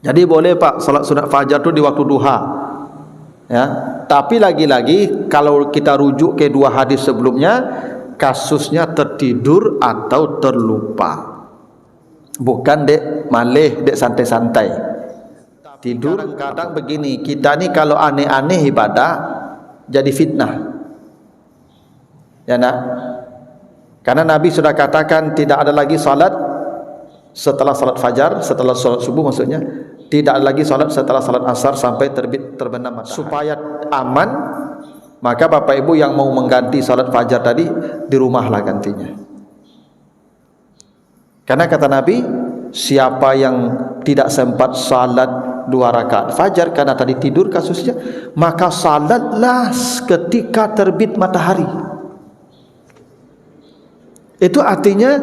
Jadi boleh Pak salat sunat fajar itu di waktu duha. Ya, tapi lagi-lagi kalau kita rujuk ke dua hadis sebelumnya, kasusnya tertidur atau terlupa. Bukan dek malih, dek santai-santai. Tidur kadang begini, kita ni kalau aneh-aneh ibadah jadi fitnah. Ya nak? Karena Nabi sudah katakan tidak ada lagi salat setelah salat fajar, setelah salat subuh maksudnya, tidak ada lagi salat setelah salat asar sampai terbit terbenam matahari. Supaya aman, maka Bapak Ibu yang mau mengganti salat fajar tadi di rumahlah gantinya. Karena kata Nabi, siapa yang tidak sempat salat 2 rakaat fajar karena tadi tidur kasusnya, maka salatlah ketika terbit matahari. Itu artinya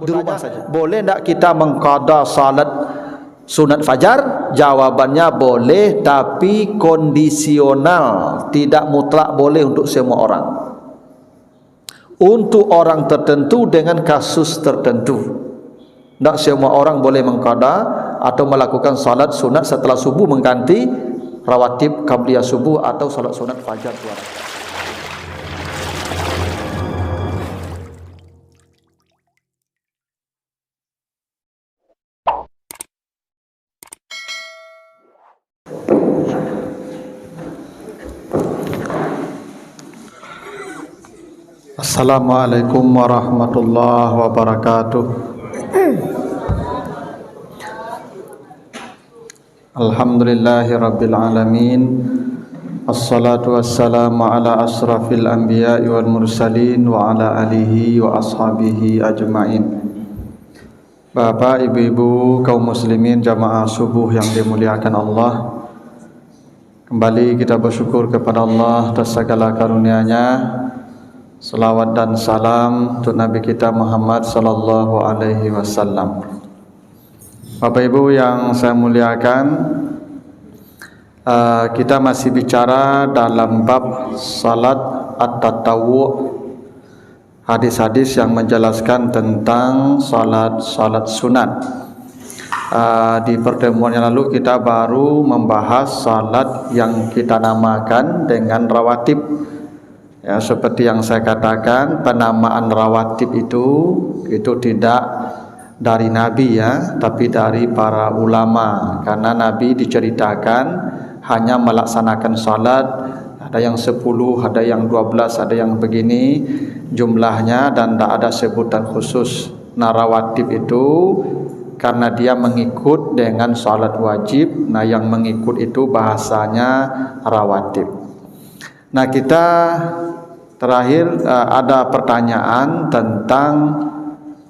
di rumah saja. Boleh tidak kita mengqada salat sunat fajar? Jawabannya boleh, tapi kondisional, tidak mutlak boleh untuk semua orang. Untuk orang tertentu dengan kasus tertentu. Tidak semua orang boleh mengqada atau melakukan salat sunat setelah subuh mengganti rawatib qabliyah subuh atau salat sunat fajar 2 rakaat. Assalamualaikum warahmatullahi wabarakatuh. Alhamdulillahi rabbil alamin. Assalatu wassalamu ala asrafil anbiya'i wal mursalin wa ala alihi wa ashabihi ajma'in. Bapak, ibu-ibu, kaum muslimin jamaah subuh yang dimuliakan Allah, kembali kita bersyukur kepada Allah atas segala karunia-Nya. Salawat dan salam untuk Nabi kita Muhammad sallallahu alaihi wasallam. Bapak Ibu yang saya muliakan, kita masih bicara dalam bab salat at-tatawwu', hadis-hadis yang menjelaskan tentang salat sunat. Di pertemuan yang lalu kita baru membahas salat yang kita namakan dengan rawatib. Ya, seperti yang saya katakan, penamaan rawatib itu tidak dari Nabi ya, tapi dari para ulama. Karena Nabi diceritakan hanya melaksanakan salat, ada yang 10, ada yang 12, ada yang begini jumlahnya, dan tidak ada sebutan khusus. Nah, rawatib itu karena dia mengikut dengan salat wajib, nah yang mengikut itu bahasanya rawatib. Nah, kita terakhir ada pertanyaan tentang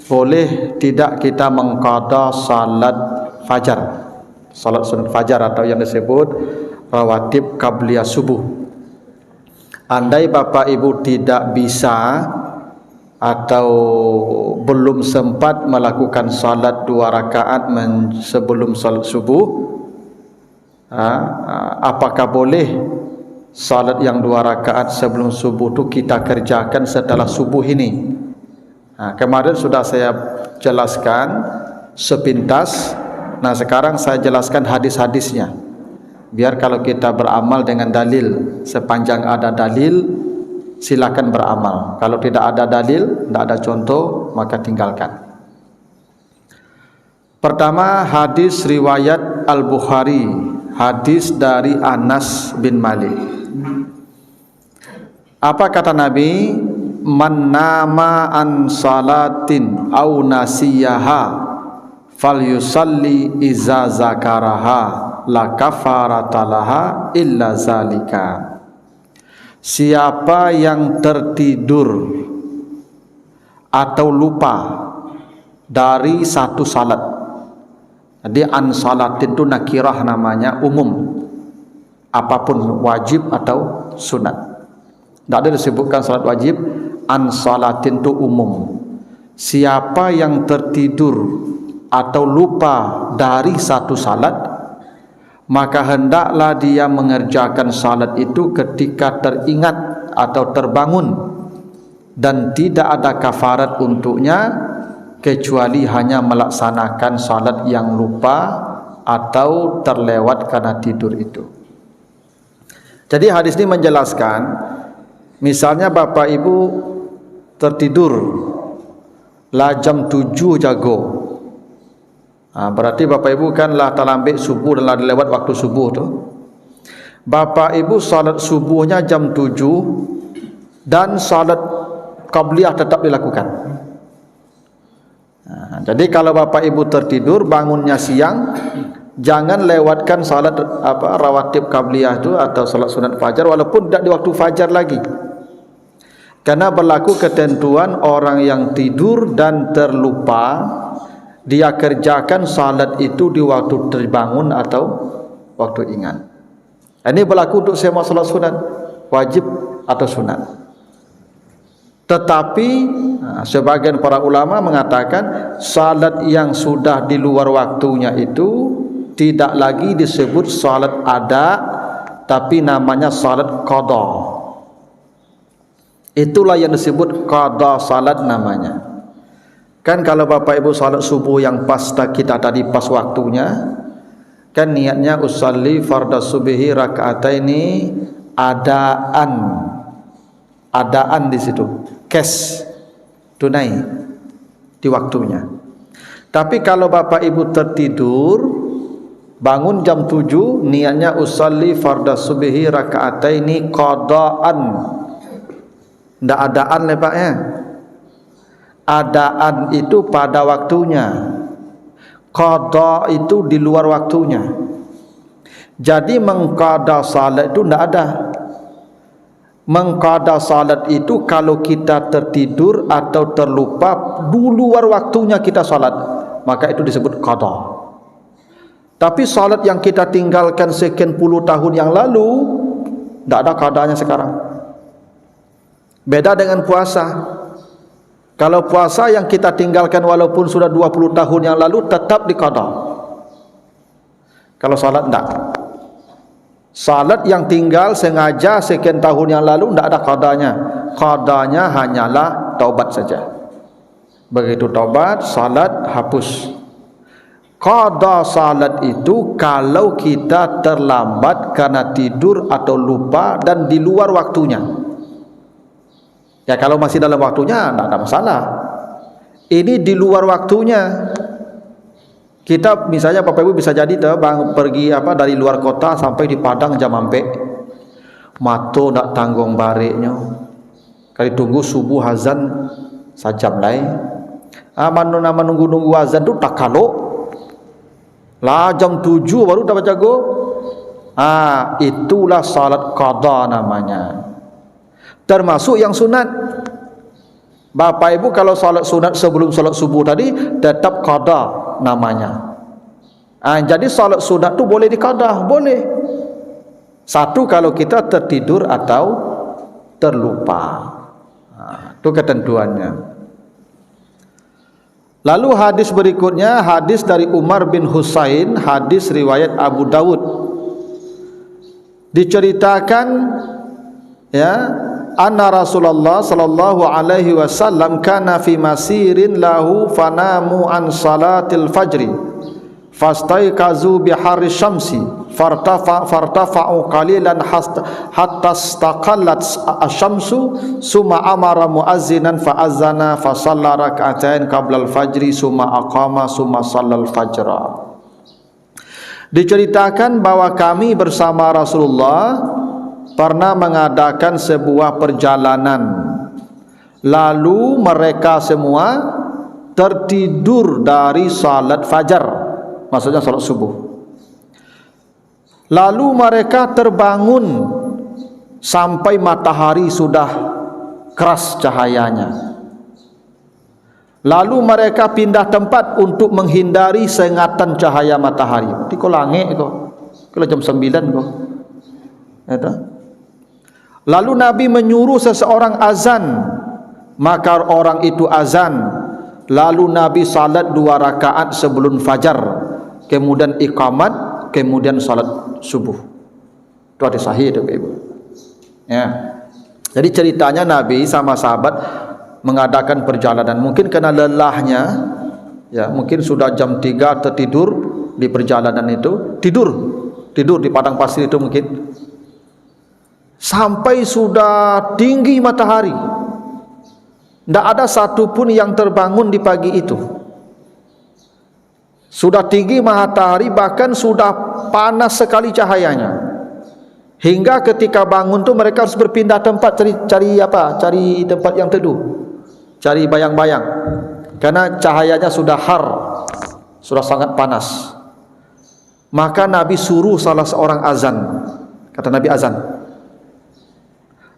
boleh tidak kita mengqada salat fajar, salat sunat fajar atau yang disebut rawatib qabliyah subuh. Andai Bapak Ibu tidak bisa atau belum sempat melakukan salat 2 rakaat sebelum salat subuh, apakah boleh salat yang 2 rakaat sebelum subuh itu kita kerjakan setelah subuh ini? Kemarin sudah saya jelaskan sepintas. Nah, sekarang saya jelaskan hadis-hadisnya, biar kalau kita beramal dengan dalil. Sepanjang ada dalil silakan beramal, kalau tidak ada dalil, tidak ada contoh, maka tinggalkan. Pertama, hadis riwayat Al-Bukhari, hadis dari Anas bin Malik. Apa kata Nabi? Man nama an salatin au nasiyaha falyusalli iza zakaraha la kafarata laha illa zalika. Siapa yang tertidur atau lupa dari satu salat. Jadi an salatin itu nakirah namanya, umum, apapun wajib atau sunat. Tidak ada disebutkan salat wajib. An salatin itu umum. Siapa yang tertidur atau lupa dari satu salat, maka hendaklah dia mengerjakan salat itu ketika teringat atau terbangun, dan tidak ada kafarat untuknya kecuali hanya melaksanakan salat yang lupa atau terlewat karena tidur itu. Jadi hadis ini menjelaskan, misalnya bapak ibu tertidur lah jam 7 jago, berarti bapak ibu kan lah terlambat subuh dan lah lewat waktu subuh tu. Bapak ibu salat subuhnya jam 7 dan salat qabliyah tetap dilakukan. Jadi kalau bapak ibu tertidur bangunnya siang, jangan lewatkan salat rawatib qabliyah itu atau salat sunat fajar walaupun tidak di waktu fajar lagi. Karena berlaku ketentuan orang yang tidur dan terlupa, dia kerjakan salat itu di waktu terbangun atau waktu ingat. Ini berlaku untuk semua salat sunat, wajib atau sunat. Tetapi sebagian para ulama mengatakan salat yang sudah di luar waktunya itu tidak lagi disebut salat ada, tapi namanya salat qada. Itulah yang disebut qada salat namanya. Kan kalau bapak ibu salat subuh yang pas kita tadi pas waktunya, kan niatnya usalli fardhu subhi raka'ataini adaan di situ, cash tunai di waktunya. Tapi kalau bapak ibu tertidur bangun jam 7 niatnya usalli fardhu subhi raka'ataini qadaan, ndak adaan le Pak ya. Adaan itu pada waktunya, qada itu di luar waktunya. Jadi mengqada salat itu ndak ada. Mengqada salat itu kalau kita tertidur atau terlupa di luar waktunya kita salat, maka itu disebut qada. Tapi salat yang kita tinggalkan sekian puluh tahun yang lalu tidak ada qadanya sekarang. Beda dengan puasa. Kalau puasa yang kita tinggalkan walaupun sudah 20 tahun yang lalu tetap diqada. Kalau salat tidak. Salat yang tinggal sengaja sekian tahun yang lalu tidak ada qadanya. Qadanya hanyalah taubat saja. Begitu taubat, salat hapus. Qada salat itu kalau kita terlambat karena tidur atau lupa dan di luar waktunya. Ya kalau masih dalam waktunya tidak ada masalah. Ini di luar waktunya. Kita misalnya Bapak Ibu bisa jadi pergi dari luar kota sampai di Padang jam ampe. Mato nak tanggung bareknya. Kali tunggu subuh azan sajam lain. Nama nunggu azan tu tak kalok. Lah jam 7 baru dapat jago. Itulah salat qada namanya. Termasuk yang sunat. Bapak Ibu kalau salat sunat sebelum salat subuh tadi tetap qada namanya. Jadi salat sunat tu boleh diqada, boleh. Satu kalau kita tertidur atau terlupa. Itu ketentuannya. Lalu hadis berikutnya, hadis dari Umar bin Husain, hadis riwayat Abu Dawud. Diceritakan ya, anna Rasulullah sallallahu alaihi wasallam kana fi masirin lahu fanamu an salatil fajri fastaiqazu biharri syamsi fartafa'u qalilan hatta istaqallat asy-syamsu summa amara muazzinan fa'azzana fa shalla rak'atain qabla al-fajri summa aqama summa shallal fajra. Diceritakan bahwa kami bersama Rasulullah pernah mengadakan sebuah perjalanan, lalu mereka semua tertidur dari salat fajar, maksudnya salat subuh. Lalu mereka terbangun sampai matahari sudah keras cahayanya. Lalu mereka pindah tempat untuk menghindari sengatan cahaya matahari. Di kolangek kok, kalau jam 9 kok. Itu. Lalu Nabi menyuruh seseorang azan, maka orang itu azan. Lalu Nabi salat 2 rakaat sebelum fajar, kemudian iqamat, kemudian salat subuh. Itu hadis sahih itu Ibu. Ya. Jadi ceritanya Nabi sama sahabat mengadakan perjalanan, mungkin karena lelahnya, ya mungkin sudah jam 3 tertidur, di perjalanan itu, tidur di padang pasir itu mungkin sampai sudah tinggi matahari. Tidak ada satupun yang terbangun di pagi itu. Sudah tinggi matahari, bahkan sudah panas sekali cahayanya. Hingga ketika bangun tu mereka harus berpindah tempat, cari tempat yang teduh, cari bayang-bayang, karena cahayanya sudah har, sudah sangat panas. Maka Nabi suruh salah seorang azan. Kata Nabi, azan.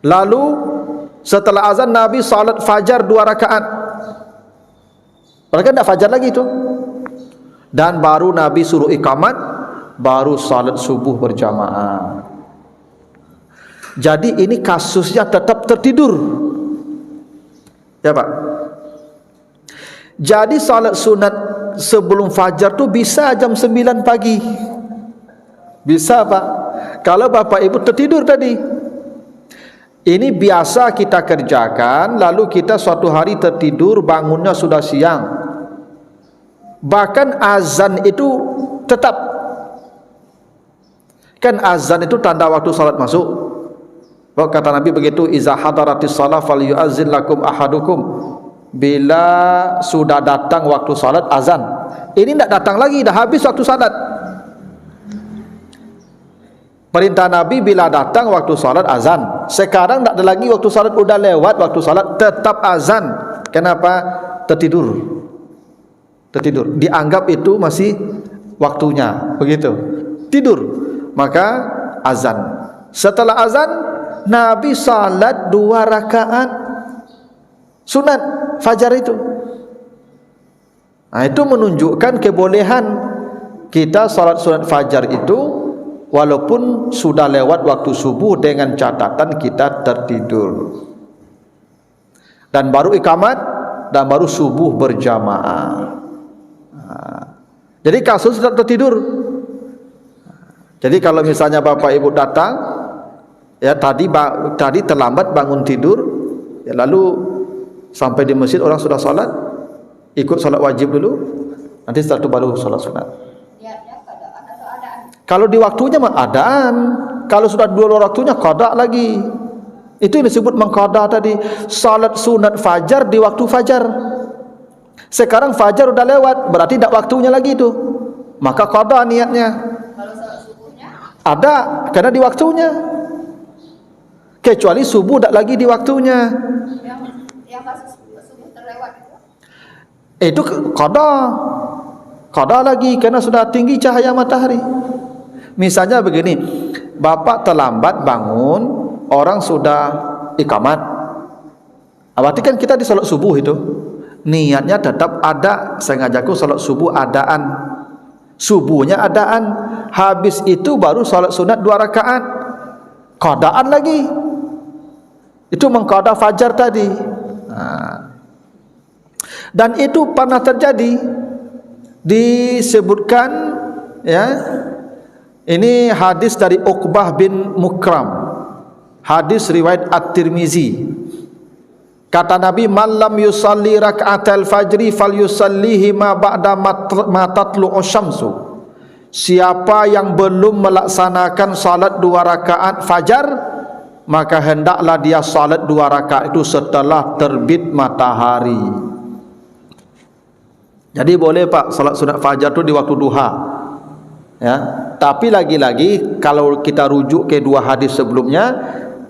Lalu setelah azan Nabi salat fajar 2 rakaat. Mereka tidak fajar lagi itu. Dan baru Nabi suruh iqamat, baru salat subuh berjamaah. Jadi ini kasusnya tetap tertidur, ya Pak. Jadi salat sunat sebelum fajar tu bisa jam 9 pagi. Bisa Pak. Kalau Bapak Ibu tertidur tadi. Ini biasa kita kerjakan, lalu kita suatu hari tertidur, bangunnya sudah siang. Bahkan azan itu tetap. Kan azan itu tanda waktu salat masuk. Kata Nabi begitu, iza hadaratis shalah falyu'azzin lakum ahadukum. Bila sudah datang waktu salat, azan. Ini tidak datang lagi, dah habis waktu salat. Perintah Nabi bila datang waktu salat, azan. Sekarang tidak ada lagi waktu salat, sudah lewat waktu salat, tetap azan. Kenapa? Tertidur. Dianggap itu masih waktunya, begitu. Tidur, maka azan. Setelah azan Nabi salat 2 rakaat sunat fajar itu. Nah, itu menunjukkan kebolehan kita salat sunat fajar itu walaupun sudah lewat waktu subuh, dengan catatan kita tertidur. Dan baru iqamat, dan baru subuh berjamaah. Jadi kasus tidak tertidur. Jadi kalau misalnya Bapak Ibu datang, ya tadi terlambat bangun tidur, ya lalu sampai di masjid orang sudah salat, ikut salat wajib dulu, nanti setelah itu baru salat sunat. Kalau di waktunya mah adaan, kalau sudah dua waktunya qada lagi. Itu yang disebut mengqada tadi. Salat sunat fajar di waktu fajar. Sekarang fajar udah lewat, berarti tidak waktunya lagi itu. Maka qada niatnya. Kalau salat subuhnya? Ada, karena di waktunya. Kecuali subuh tidak lagi di waktunya. Yang pas subuh terlewat itu qada lagi, karena sudah tinggi cahaya matahari. Misalnya begini, Bapak terlambat bangun, orang sudah iqamat. Berarti kan kita di salat subuh itu niatnya tetap ada, sengajaku salat subuh adaan, subuhnya adaan, habis itu baru salat sunat 2 rakaat, qadaan lagi. Itu mengqada fajar tadi. Dan itu pernah terjadi, disebutkan, ya. Ini hadis dari Uqbah bin Mukram, hadis riwayat At-Tirmizi. Kata Nabi, man lam yusalli rak'atal fajri falyusallihi ma ba'da ma tatlu'u syamsu. Siapa yang belum melaksanakan salat 2 rakaat fajar, maka hendaklah dia salat 2 rakaat itu setelah terbit matahari. Jadi boleh Pak salat sunat fajar itu di waktu duha, ya. Tapi lagi-lagi kalau kita rujuk ke 2 hadis sebelumnya,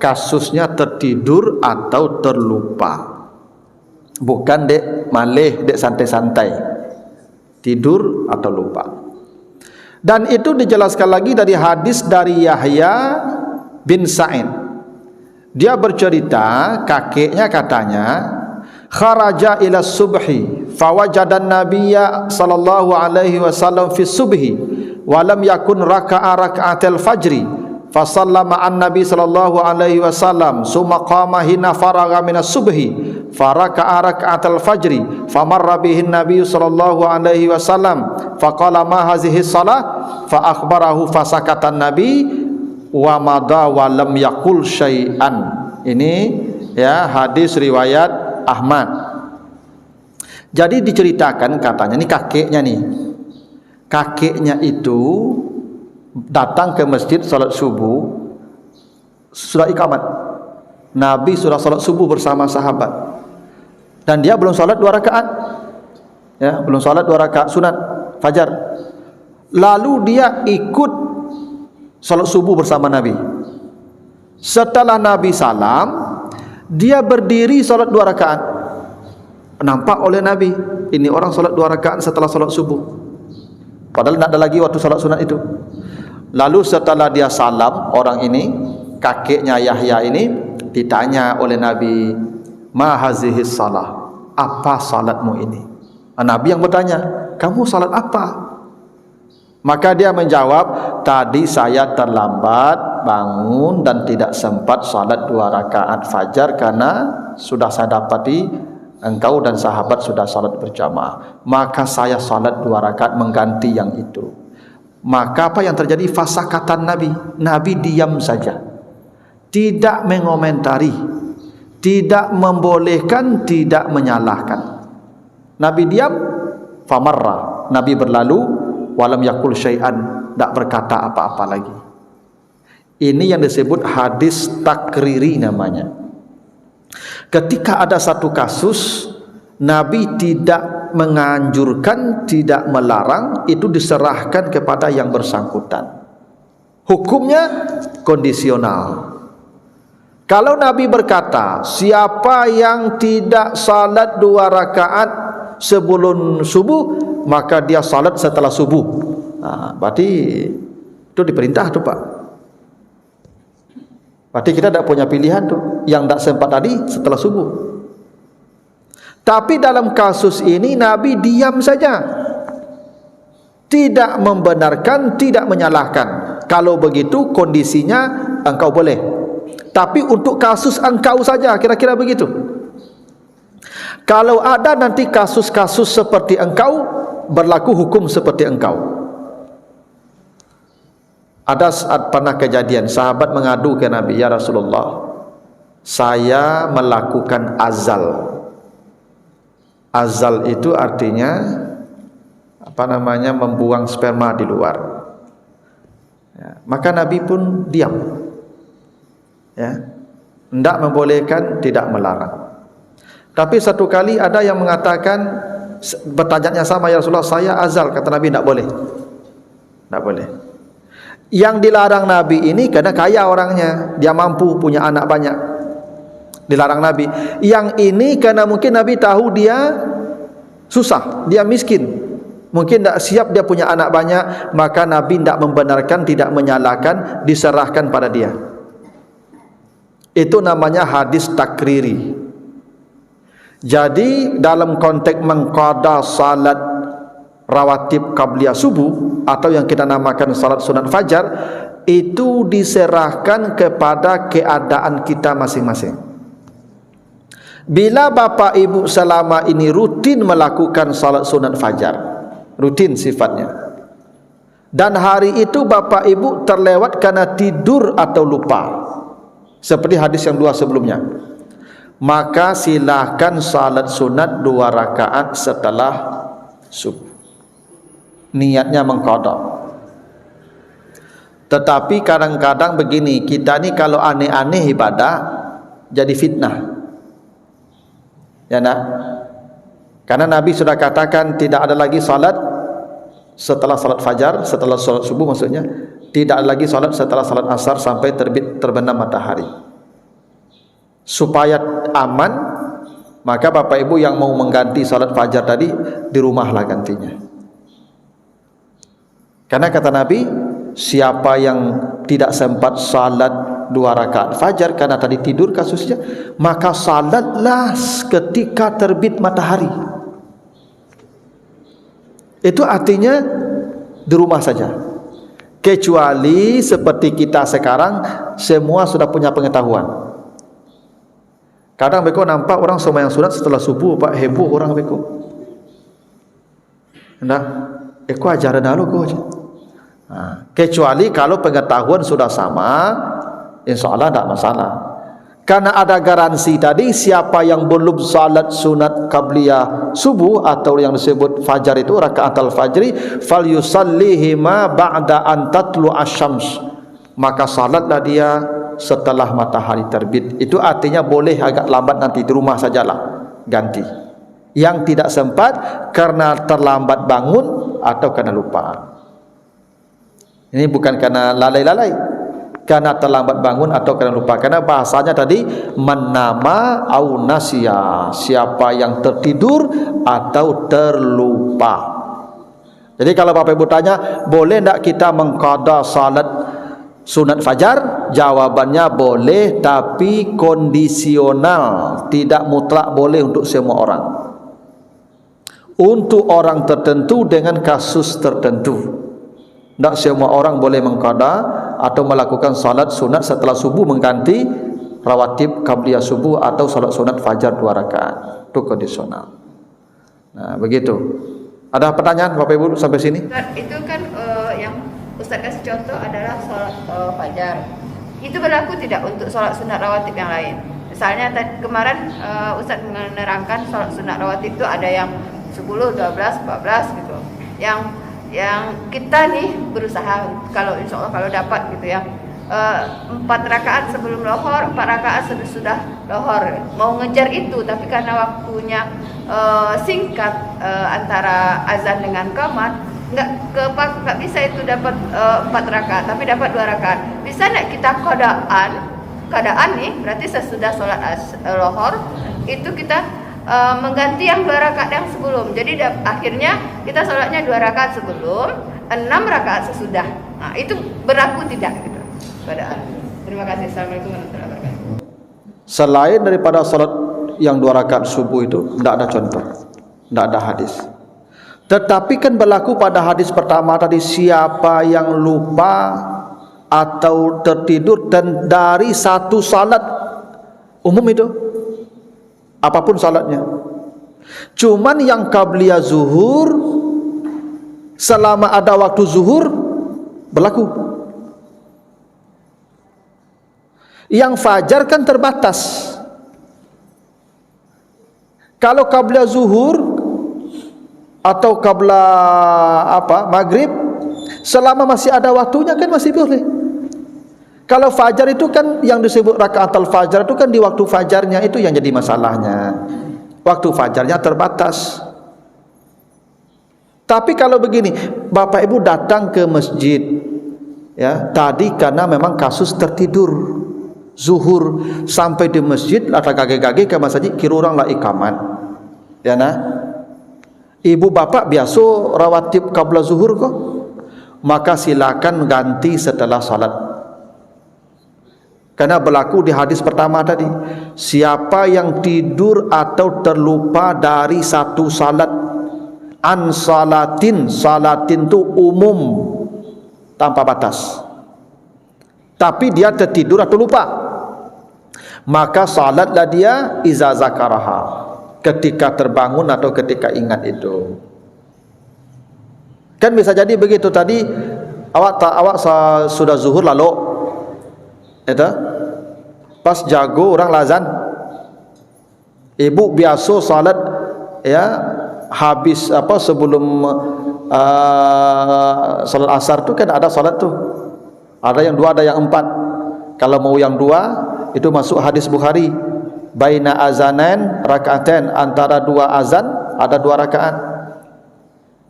kasusnya tertidur atau terlupa, bukan dek malih, dek santai-santai, tidur atau lupa. Dan itu dijelaskan lagi dari hadis dari Yahya bin Sa'id. Dia bercerita, kakeknya katanya, kharaja ila subhi fawajadan nabiyya sallallahu alaihi wasallam fi subhi walam yakun raka'a raka'atil fajri fasallama an nabi sallallahu alaihi wasallam summa qama hina faragha minas subhi faraka'a raka'atil fajri famarra bihin nabi sallallahu alaihi wasallam faqala ma hazihi salah fa akhbarahu fasakatan nabi wa madha wa lam yaqul syai'an. Ini ya hadis riwayat Ahmad. Jadi diceritakan katanya, ini kakeknya nih. kakeknya itu datang ke masjid salat subuh, sudah iqamat. Nabi sudah salat subuh bersama sahabat, dan dia belum salat 2 rakaat. Ya, belum salat 2 rakaat sunat fajar. Lalu dia ikut salat subuh bersama Nabi. Setelah Nabi salam, dia berdiri salat 2 rakaat. Nampak oleh Nabi, ini orang salat 2 rakaat setelah salat subuh, padahal tidak ada lagi waktu salat sunat itu. Lalu setelah dia salam, orang ini, kakeknya Yahya ini, ditanya oleh Nabi, ma hazihis salah, apa salatmu ini? Nabi yang bertanya, kamu salat apa? Maka dia menjawab, tadi saya terlambat bangun dan tidak sempat salat 2 rakaat fajar karena sudah saya dapati engkau dan sahabat sudah salat berjamaah. Maka saya salat 2 rakaat mengganti yang itu. Maka apa yang terjadi? Fasakatan Nabi. Nabi diam saja, tidak mengomentari, tidak membolehkan, tidak menyalahkan. Nabi diam, famarra, Nabi berlalu, walam yakul syai'an, tidak berkata apa-apa lagi. Ini yang disebut hadis takriri namanya. Ketika ada satu kasus, Nabi tidak menganjurkan, tidak melarang, itu diserahkan kepada yang bersangkutan. Hukumnya kondisional. Kalau Nabi berkata, siapa yang tidak salat 2 rakaat sebelum subuh, maka dia salat setelah subuh. Berarti itu diperintah tu Pak. Berarti kita tidak punya pilihan tu. Yang tidak sempat tadi setelah subuh. Tapi dalam kasus ini Nabi diam saja, tidak membenarkan, tidak menyalahkan. Kalau begitu kondisinya engkau boleh. Tapi untuk kasus engkau saja, kira-kira begitu. Kalau ada nanti kasus-kasus seperti engkau, berlaku hukum seperti engkau. Ada saat pernah kejadian, sahabat mengadu ke Nabi, ya Rasulullah, saya melakukan azal. Azal itu artinya membuang sperma di luar. Ya, maka Nabi pun diam. Ya, tidak membolehkan, tidak melarang. Tapi satu kali ada yang mengatakan, bertanya sama, ya Rasulullah, saya azal. Kata Nabi, tidak boleh, tidak boleh. Yang dilarang Nabi ini karena kaya orangnya, dia mampu, punya anak banyak, dilarang Nabi. Yang ini karena mungkin Nabi tahu dia susah, dia miskin, mungkin tidak siap, dia punya anak banyak, maka Nabi tidak membenarkan, tidak menyalahkan, diserahkan pada dia. Itu namanya hadis takriri. Jadi dalam konteks mengqada salat rawatib qabliyah subuh atau yang kita namakan salat sunat fajar, itu diserahkan kepada keadaan kita masing-masing. Bila bapak ibu selama ini rutin melakukan salat sunat fajar, rutin sifatnya, dan hari itu bapak ibu terlewat karena tidur atau lupa, seperti hadis yang 2 sebelumnya, maka silakan salat sunat 2 rakaat setelah subuh. Niatnya mengqada. Tetapi kadang-kadang begini, kita ni kalau aneh-aneh ibadah jadi fitnah. Ya nak? Karena Nabi sudah katakan tidak ada lagi salat setelah salat fajar, setelah salat subuh maksudnya, tidak ada lagi salat setelah salat asar sampai terbenam matahari. Supaya aman, maka bapak ibu yang mau mengganti salat fajar tadi, di rumahlah gantinya. Karena kata Nabi, siapa yang tidak sempat salat 2 rakaat fajar karena tadi tidur kasusnya, maka salatlah ketika terbit matahari. Itu artinya di rumah saja. Kecuali seperti kita sekarang, semua sudah punya pengetahuan. Kadang beko nampak orang sembahyang sunat setelah subuh, Pak, heboh orang beko. Nah, eko ajaran dulu ko. Kecuali kalau pengetahuan sudah sama, insya Allah tidak masalah. Karena ada garansi tadi, siapa yang belum salat sunat qabliyah subuh atau yang disebut fajar itu rakaat al-fajri, falyusallihima ba'da an tatlu asy-syams, maka salatlah dia setelah matahari terbit. Itu artinya boleh agak lambat nanti di rumah sajalah ganti. Yang tidak sempat karena terlambat bangun atau karena lupa. Ini bukan karena lalai-lalai, karena terlambat bangun atau karena lupa. Karena bahasanya tadi manama au nasiya, siapa yang tertidur atau terlupa. Jadi kalau Bapak Ibu tanya, boleh tidak kita mengqada salat sunat fajar? Jawabannya boleh, tapi kondisional, tidak mutlak boleh untuk semua orang. Untuk orang tertentu dengan kasus tertentu. Tidak semua orang boleh mengqada atau melakukan salat sunat setelah subuh mengganti rawatib qabliyah subuh atau salat sunat fajar 2 rakaat. Itu kondisional. Nah, begitu. Ada pertanyaan Bapak Ibu sampai sini? Itu kan yang Ustaz kasih contoh adalah salat fajar. Itu berlaku tidak untuk salat sunat rawatib yang lain? Misalnya kemarin Ustaz menerangkan salat sunat rawatib itu ada yang 10, 12, 14 gitu. Yang kita nih berusaha, kalau insya Allah kalau dapat gitu ya, 4 rakaat sebelum lohor, 4 rakaat sesudah lohor, mau ngejar itu, tapi karena waktunya singkat antara azan dengan qamat, nggak bisa itu dapat 4 rakaat, tapi dapat 2 rakaat. Bisa nggak kita keadaan nih, berarti sesudah sholat lohor itu kita mengganti yang 2 rakaat yang sebelum. Jadi akhirnya kita sholatnya 2 rakaat sebelum, 6 rakaat sesudah. Nah, itu berlaku tidak gitu keadaan. Terima kasih. Assalamualaikum warahmatullahi wabarakatuh. Selain daripada sholat yang 2 rakaat subuh itu tidak ada contoh, tidak ada hadis. Tetapi kan berlaku pada hadis pertama tadi, siapa yang lupa atau tertidur dan dari satu salat, umum itu apapun salatnya. Cuman yang qabliyah zuhur, selama ada waktu zuhur berlaku. Yang fajar kan terbatas. Kalau qabliyah zuhur atau qabla maghrib, selama masih ada waktunya kan masih boleh. Kalau fajar itu kan yang disebut rakaat al-fajar itu kan di waktu fajarnya, itu yang jadi masalahnya. Waktu fajarnya terbatas. Tapi kalau begini, Bapak Ibu datang ke masjid ya, tadi karena memang kasus tertidur zuhur, sampai di masjid lata gage-gage ke masjid kira orang lah ikaman. Ya nah. Ibu bapak biasa rawatib qabla zuhur kok. Maka silakan ganti setelah salat. Karena berlaku di hadis pertama tadi, siapa yang tidur atau terlupa dari satu salat, an salatin, salatin itu umum tanpa batas, tapi dia tertidur atau lupa, maka salatlah dia iza zakaraha, ketika terbangun atau ketika ingat itu. Kan bisa jadi begitu tadi, awak sudah zuhur lalu itu pas jago orang lazan, ibu biasa salat ya habis sebelum salat asar tu kan ada salat tu, ada yang 2 ada yang 4. Kalau mau yang 2 itu masuk hadis Bukhari, baina azanan rakaatain, antara 2 azan ada 2 rakaat.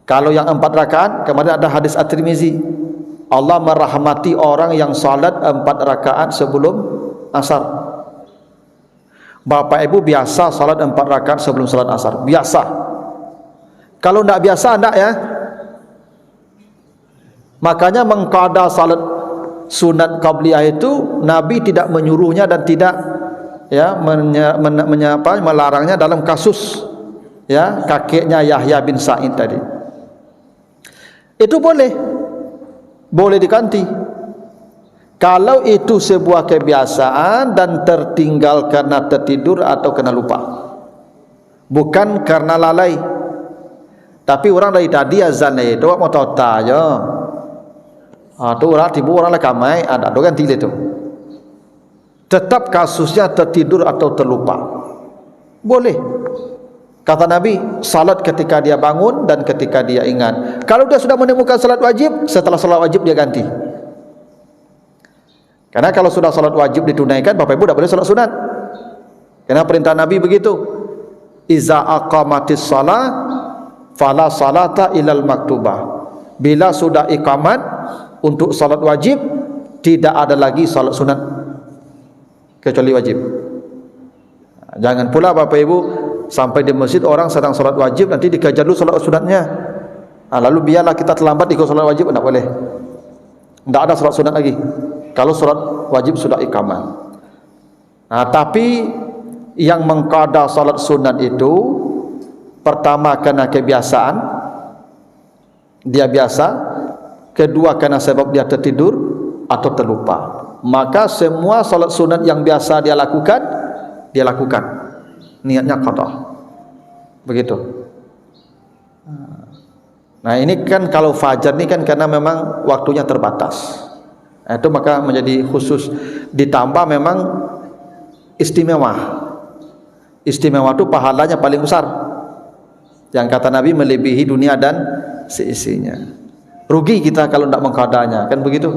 Kalau yang 4 rakaat kemarin ada hadis At-Tirmizi, Allah merahmati orang yang salat 4 rakaat sebelum asar. Bapak Ibu biasa salat 4 rakaat sebelum salat asar, biasa. Kalau tidak biasa tidak ya. Makanya mengqada salat sunat qabliyah itu Nabi tidak menyuruhnya dan tidak ya melarangnya dalam kasus ya kakeknya Yahya bin Sa'id tadi. Itu boleh diganti. Kalau itu sebuah kebiasaan dan tertinggal karena tertidur atau karena lupa, bukan karena lalai. Tapi orang dari tadi azan itu mau tahu aja. Tu orang tibu orang lah kamai ada ganti itu. tetap kasusnya tertidur atau terlupa. Boleh. Kata Nabi, salat ketika dia bangun dan ketika dia ingat. Kalau dia sudah menemukan salat wajib, setelah salat wajib dia ganti. Karena kalau sudah salat wajib ditunaikan, Bapak Ibu tidak boleh salat sunat. Karena perintah Nabi begitu. Iza aqamatis salat fala salata ilal maktubah. Bila sudah iqamat untuk salat wajib, tidak ada lagi salat sunat kecuali wajib. Jangan pula Bapak Ibu sampai di masjid orang sedang salat wajib, nanti dikejar dulu salat sunatnya. Lalu biarlah kita terlambat ikut salat wajib, tidak boleh. Tidak ada salat sunat lagi kalau salat wajib sudah iqamah. Tapi yang mengqada salat sunat itu pertama karena kebiasaan, dia biasa. Kedua karena sebab dia tertidur atau terlupa. Maka semua salat sunat yang biasa dia lakukan, niatnya qada. Begitu. Nah ini kan kalau fajar ini kan karena memang waktunya terbatas. Itu maka menjadi khusus. Ditambah memang istimewa. Istimewa itu pahalanya paling besar. Yang kata Nabi melebihi dunia dan seisinya. Rugi kita kalau tidak mengqadanya, kan begitu.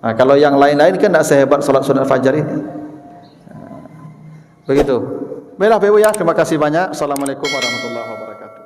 Kalau yang lain-lain kan tidak sehebat salat sunat fajar ini. Begitu. Baiklah Bapak Ibu ya, terima kasih banyak. Assalamualaikum warahmatullahi wabarakatuh.